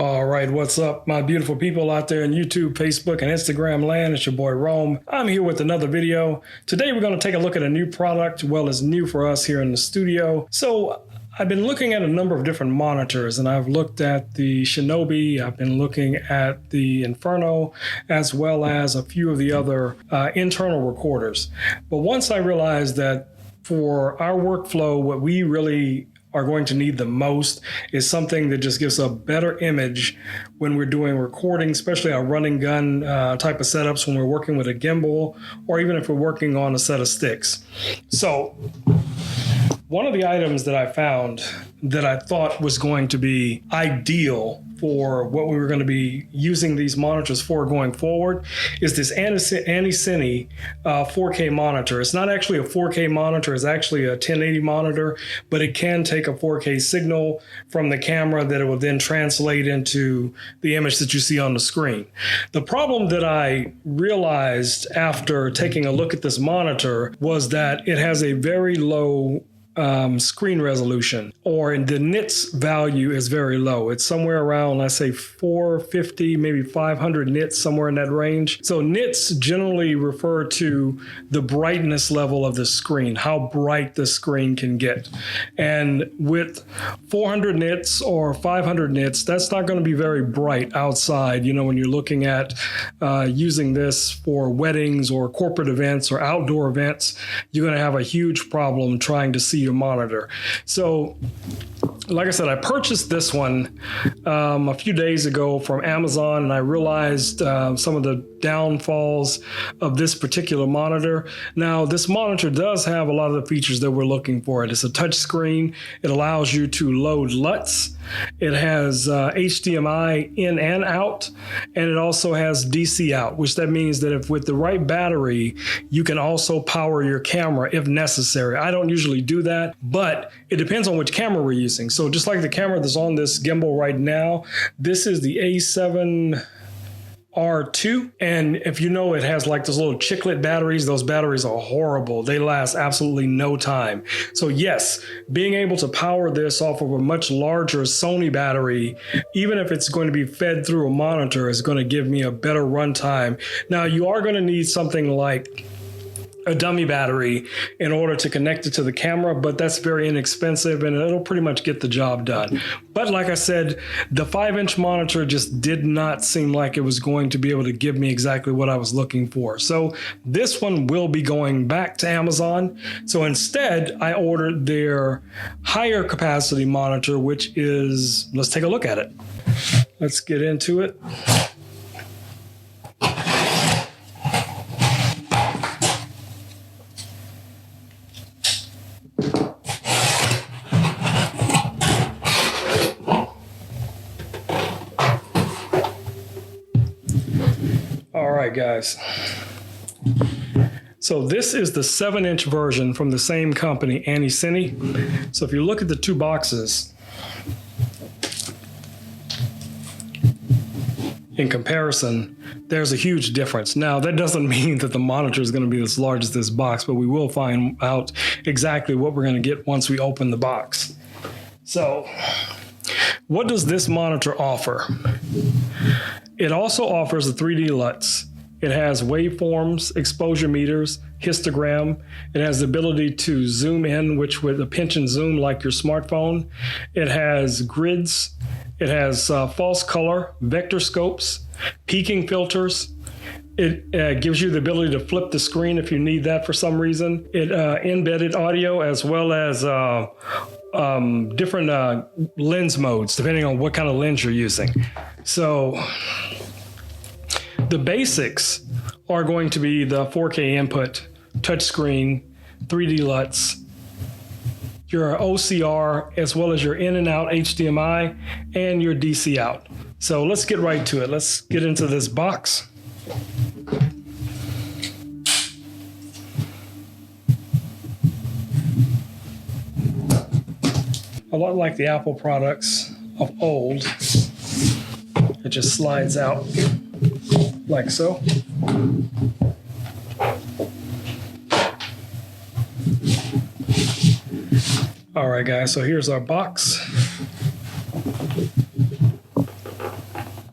All right, what's up, my beautiful people out there in YouTube, Facebook, and Instagram land? It's your boy Rome. I'm here with another video. Today we're going to take a look at a new product. Well, it's new for us here in the studio. So I've been looking at a number of different monitors, and I've looked at the Shinobi, I've been looking at the Inferno, as well as a few of the other internal recorders. But once I realized that for our workflow, what we really are going to need the most is something that just gives a better image when we're doing recording, especially our run and gun type of setups when we're working with a gimbal, or even if we're working on a set of sticks. So one of the items that I found that I thought was going to be ideal for what we were going to be using these monitors for going forward is this Andycine 4K monitor. It's not actually a 4K monitor, it's actually a 1080 monitor, but it can take a 4K signal from the camera that it will then translate into the image that you see on the screen. The problem that I realized after taking a look at this monitor was that it has a very low screen resolution, or the nits value is very low. It's somewhere around, let's say 450, maybe 500 nits, somewhere in that range. So nits generally refer to the brightness level of the screen, how bright the screen can get. And with 400 nits or 500 nits, that's not going to be very bright outside. You know, when you're looking at using this for weddings or corporate events or outdoor events, you're going to have a huge problem trying to see your monitor. So like I said, I purchased this one a few days ago from Amazon, and I realized some of the downfalls of this particular monitor. Now, this monitor does have a lot of the features that we're looking for. It's a touch screen. It allows you to load LUTs. It has HDMI in and out, and it also has DC out, which that means that if with the right battery, you can also power your camera if necessary. I don't usually do that, but it depends on which camera we're using. So just like the camera that's on this gimbal right now, this is the A7 R2, and if you know, it has like those little chiclet batteries. Those batteries are horrible. They last absolutely no time. So yes, being able to power this off of a much larger Sony battery, even if it's going to be fed through a monitor, is going to give me a better runtime. Now, you are going to need something like a dummy battery in order to connect it to the camera, but that's very inexpensive and it'll pretty much get the job done. But like I said, the 5-inch monitor just did not seem like it was going to be able to give me exactly what I was looking for. So this one will be going back to Amazon. So instead, I ordered their higher capacity monitor, which is, let's take a look at it. Let's get into it. All right, guys. So this is the 7-inch version from the same company, Andycine. So if you look at the two boxes, in comparison, there's a huge difference. Now, that doesn't mean that the monitor is going to be as large as this box, but we will find out exactly what we're going to get once we open the box. So what does this monitor offer? It also offers the 3D LUTs. It has waveforms, exposure meters, histogram. It has the ability to zoom in, which with a pinch and zoom like your smartphone. It has grids. It has false color, vector scopes, peaking filters. It gives you the ability to flip the screen if you need that for some reason. It embedded audio, as well as different lens modes, depending on what kind of lens you're using. So the basics are going to be the 4K input, touchscreen, 3D LUTs, your OCR, as well as your in and out HDMI and your DC out. So let's get right to it. Let's get into this box. A lot like the Apple products of old, it just slides out like so. All right, guys, so here's our box.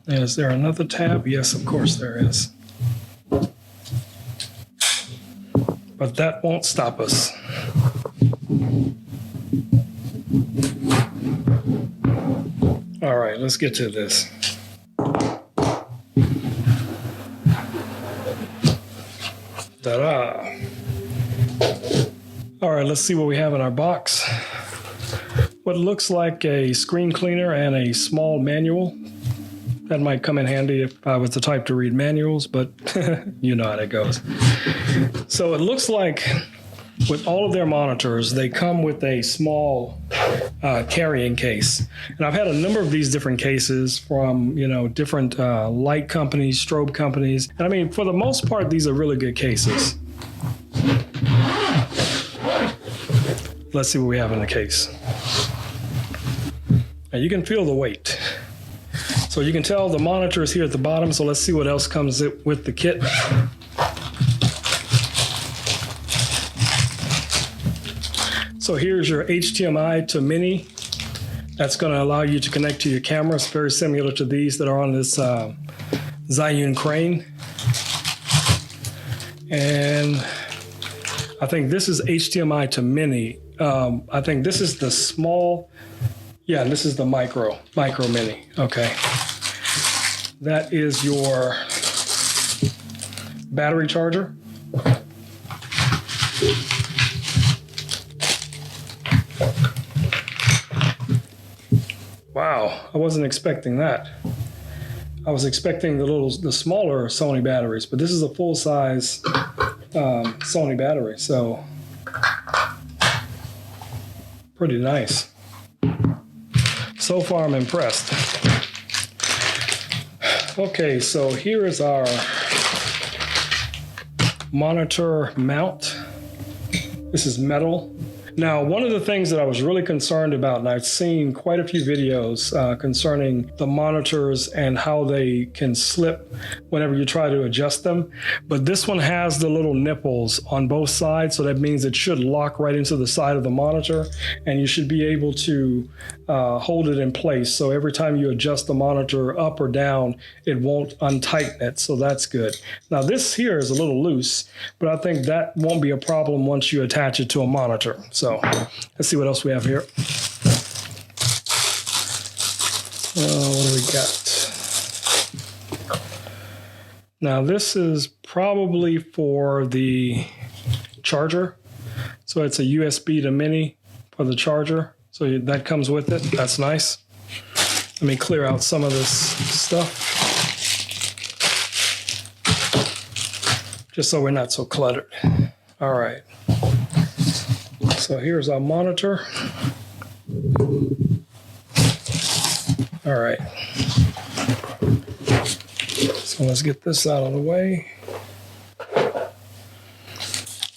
Is there another tab? Yes, of course there is. But that won't stop us. All right, let's get to this. Ta-da! All right, let's see what we have in our box. What looks like a screen cleaner and a small manual. That might come in handy if I was the type to read manuals, but you know how that goes. So it looks like with all of their monitors, they come with a small carrying case. And I've had a number of these different cases from, different light companies, strobe companies. And I mean, for the most part, these are really good cases. Let's see what we have in the case. Now you can feel the weight. So you can tell the monitor is here at the bottom. So let's see what else comes with the kit. So here's your HDMI to mini. That's going to allow you to connect to your cameras, very similar to these that are on this Zhiyun crane. And I think this is HDMI to mini. I think this is the small. Yeah, this is the micro mini. Okay. That is your battery charger. Wow, I wasn't expecting that. I was expecting the smaller Sony batteries, but this is a full-size Sony battery, so pretty nice. So far, I'm impressed. Okay, so here is our monitor mount. This is metal. Now, one of the things that I was really concerned about, and I've seen quite a few videos concerning the monitors and how they can slip whenever you try to adjust them. But this one has the little nipples on both sides, so that means it should lock right into the side of the monitor, and you should be able to hold it in place. So every time you adjust the monitor up or down, it won't untighten it, so that's good. Now, this here is a little loose, but I think that won't be a problem once you attach it to a monitor. So let's see what else we have here. What do we got? Now this is probably for the charger. So it's a USB to mini for the charger. So that comes with it. That's nice. Let me clear out some of this stuff, just so we're not so cluttered. All right. So here's our monitor. All right. So let's get this out of the way.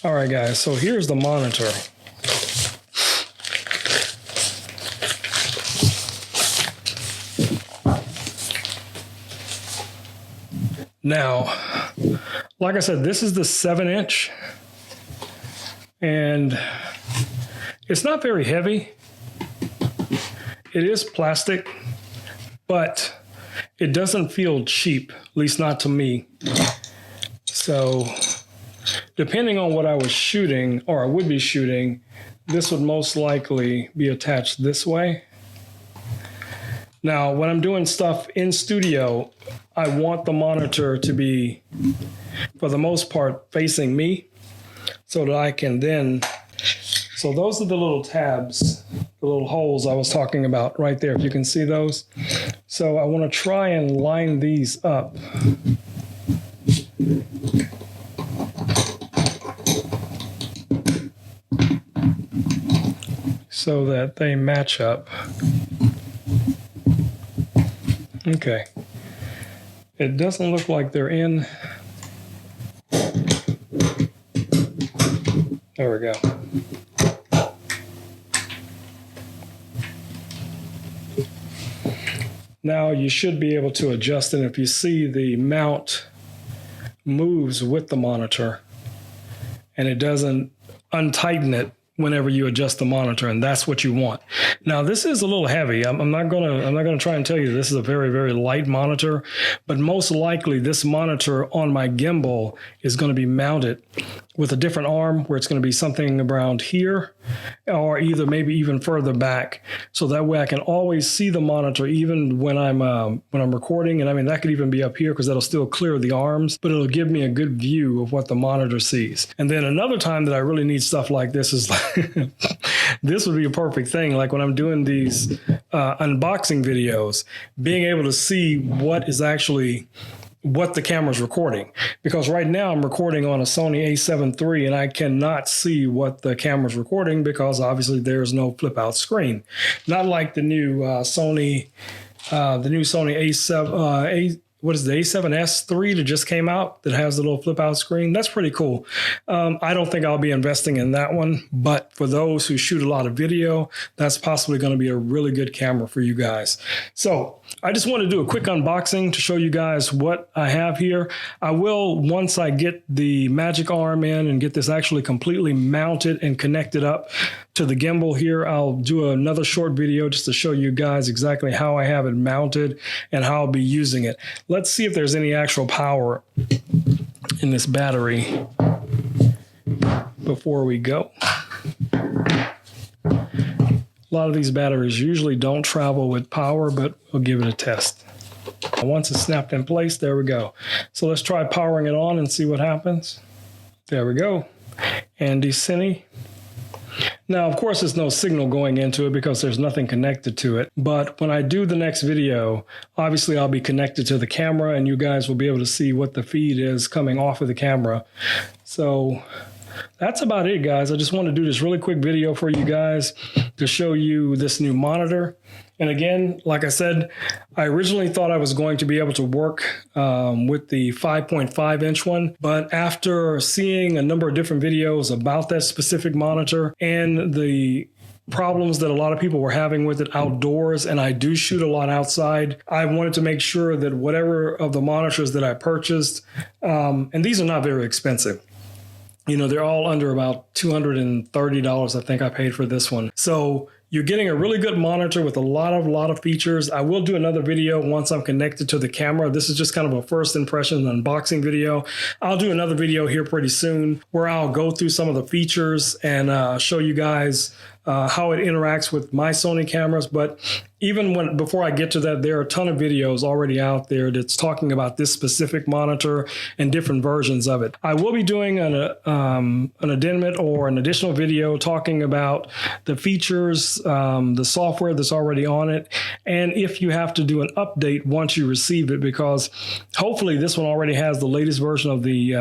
All right, guys, so here's the monitor. Now, like I said, this is the 7-inch, and it's not very heavy. It is plastic, but it doesn't feel cheap, at least not to me. So depending on what I was shooting, or I would be shooting, this would most likely be attached this way. Now, when I'm doing stuff in studio, I want the monitor to be, for the most part, facing me, so that I can then, so those are the little tabs, the little holes I was talking about right there, if you can see those. So I want to try and line these up. So that they match up. Okay. It doesn't look like they're in. There we go. Now you should be able to adjust it. If you see, the mount moves with the monitor and it doesn't untighten it whenever you adjust the monitor, and that's what you want. Now, this is a little heavy. I'm not gonna try and tell you this is a very, very light monitor, but most likely this monitor on my gimbal is going to be mounted with a different arm, where it's going to be something around here, or either maybe even further back, so that way I can always see the monitor even when I'm recording. And I mean, that could even be up here because that'll still clear the arms, but it'll give me a good view of what the monitor sees. And then another time that I really need stuff like this is like this would be a perfect thing, like when I'm doing these unboxing videos, being able to see what the camera's recording. Because right now I'm recording on a Sony A7 III and I cannot see what the camera's recording because obviously there's no flip out screen. Not like the new Sony A7, what is the A7S III that just came out that has the little flip out screen? That's pretty cool. I don't think I'll be investing in that one, but for those who shoot a lot of video, that's possibly going to be a really good camera for you guys. So I just want to do a quick unboxing to show you guys what I have here. I will, once I get the magic arm in and get this actually completely mounted and connected up to the gimbal here, I'll do another short video just to show you guys exactly how I have it mounted and how I'll be using it. Let's see if there's any actual power in this battery before we go. A lot of these batteries usually don't travel with power, but we'll give it a test. Once it's snapped in place, there we go. So let's try powering it on and see what happens. There we go. Andycine. Now, of course, there's no signal going into it because there's nothing connected to it. But when I do the next video, obviously I'll be connected to the camera and you guys will be able to see what the feed is coming off of the camera. So that's about it, guys. I just want to do this really quick video for you guys to show you this new monitor. And again, like I said, I originally thought I was going to be able to work with the 5.5 inch one, but after seeing a number of different videos about that specific monitor and the problems that a lot of people were having with it outdoors, and I do shoot a lot outside, I wanted to make sure that whatever of the monitors that I purchased, and these are not very expensive. You know, they're all under about $230, I think I paid for this one. So you're getting a really good monitor with a lot of features. I will do another video once I'm connected to the camera. This is just kind of a first impression unboxing video. I'll do another video here pretty soon where I'll go through some of the features and show you guys how it interacts with my Sony cameras. But even before I get to that, there are a ton of videos already out there that's talking about this specific monitor and different versions of it. I will be doing an addendum or an additional video talking about the features, the software that's already on it, and if you have to do an update once you receive it, because hopefully this one already has the latest version of the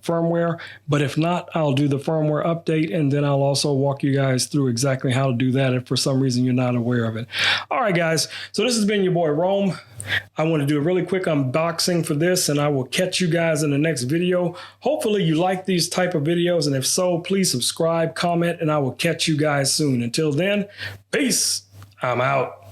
firmware. But if not, I'll do the firmware update, and then I'll also walk you guys through exactly how to do that if for some reason you're not aware of it. All right, guys. So this has been your boy Rome. I want to do a really quick unboxing for this, and I will catch you guys in the next video. Hopefully you like these type of videos, and if so, please subscribe, comment, and I will catch you guys soon. Until then, peace. I'm out.